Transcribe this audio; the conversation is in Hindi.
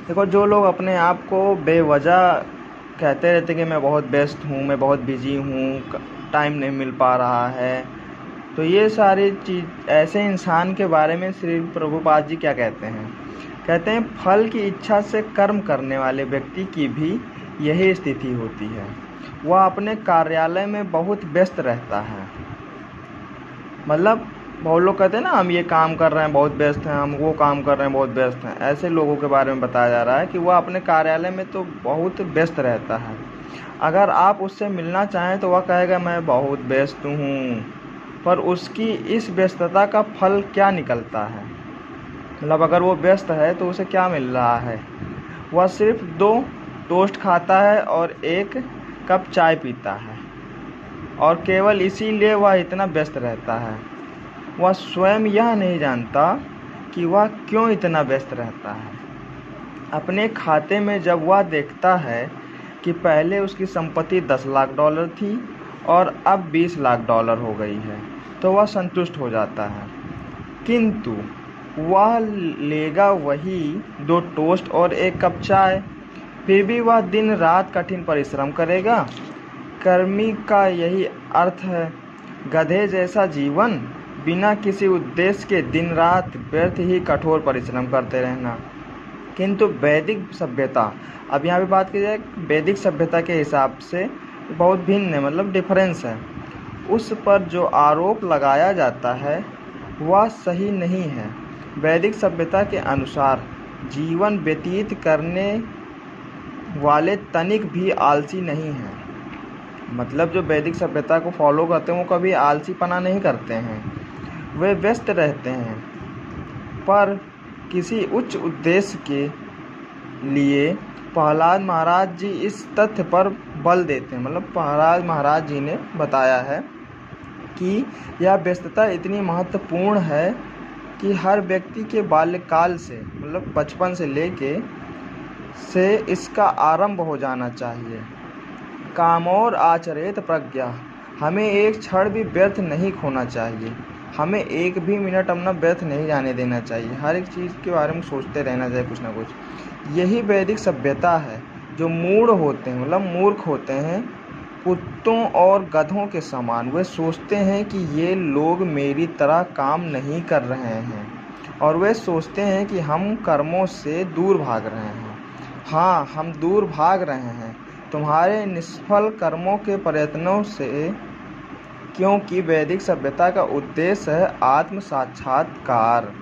देखो, जो लोग अपने आप को बेवजह कहते रहते कि मैं बहुत व्यस्त हूँ, मैं बहुत बिजी हूँ, टाइम नहीं मिल पा रहा है, तो ये सारी चीज़ ऐसे इंसान के बारे में श्री प्रभुपाद जी क्या कहते हैं? कहते हैं फल की इच्छा से कर्म करने वाले व्यक्ति की भी यही स्थिति होती है। वह अपने कार्यालय में बहुत व्यस्त रहता है। मतलब बहुत लोग कहते हैं ना, हम ये काम कर रहे हैं बहुत व्यस्त हैं, हम वो काम कर रहे हैं बहुत व्यस्त हैं। ऐसे लोगों के बारे में बताया जा रहा है कि वह अपने कार्यालय में तो बहुत व्यस्त रहता है। अगर आप उससे मिलना चाहें तो वह कहेगा मैं बहुत व्यस्त हूँ, पर उसकी इस व्यस्तता का फल क्या निकलता है? मतलब अगर वो व्यस्त है तो उसे क्या मिल रहा है? वह सिर्फ 2 टोस्ट खाता है और 1 कप चाय पीता है, और केवल इसीलिए वह इतना व्यस्त रहता है। वह स्वयं यह नहीं जानता कि वह क्यों इतना व्यस्त रहता है। अपने खाते में जब वह देखता है कि पहले उसकी संपत्ति $10 लाख थी और अब $20 लाख हो गई है, तो वह संतुष्ट हो जाता है। किंतु वह लेगा वही 2 टोस्ट और 1 कप चाय, फिर भी वह दिन रात कठिन परिश्रम करेगा। कर्मी का यही अर्थ है। गधे जैसा जीवन, बिना किसी उद्देश्य के दिन रात व्यर्थ ही कठोर परिश्रम करते रहना। किंतु वैदिक सभ्यता, अब यहाँ पे बात की जाए वैदिक सभ्यता के हिसाब से, बहुत भिन्न है, मतलब डिफरेंस है। उस पर जो आरोप लगाया जाता है वह सही नहीं है। वैदिक सभ्यता के अनुसार जीवन व्यतीत करने वाले तनिक भी आलसी नहीं हैं। मतलब जो वैदिक सभ्यता को फॉलो करते हैं वो कभी आलसीपना नहीं करते हैं, वे व्यस्त रहते हैं, पर किसी उच्च उद्देश्य के लिए। प्रहलाद महाराज जी इस तथ्य पर बल देते हैं। मतलब प्रहलाद महाराज जी ने बताया है कि यह व्यस्तता इतनी महत्वपूर्ण है कि हर व्यक्ति के बाल्यकाल से, मतलब बचपन से लेके इसका आरंभ हो जाना चाहिए। कामोर आचरेत प्रज्ञा, हमें एक क्षण भी व्यर्थ नहीं खोना चाहिए। हमें एक भी मिनट अपना व्यर्थ नहीं जाने देना चाहिए। हर एक चीज़ के बारे में सोचते रहना चाहिए कुछ ना कुछ। यही वैदिक सभ्यता है। जो मूढ़ होते हैं, मतलब मूर्ख होते हैं, कुत्तों और गधों के समान, वे सोचते हैं कि ये लोग मेरी तरह काम नहीं कर रहे हैं, और वे सोचते हैं कि हम कर्मों से दूर भाग रहे हैं। हाँ, हम दूर भाग रहे हैं तुम्हारे निष्फल कर्मों के प्रयत्नों से, क्योंकि वैदिक सभ्यता का उद्देश्य है आत्म साक्षात्कार।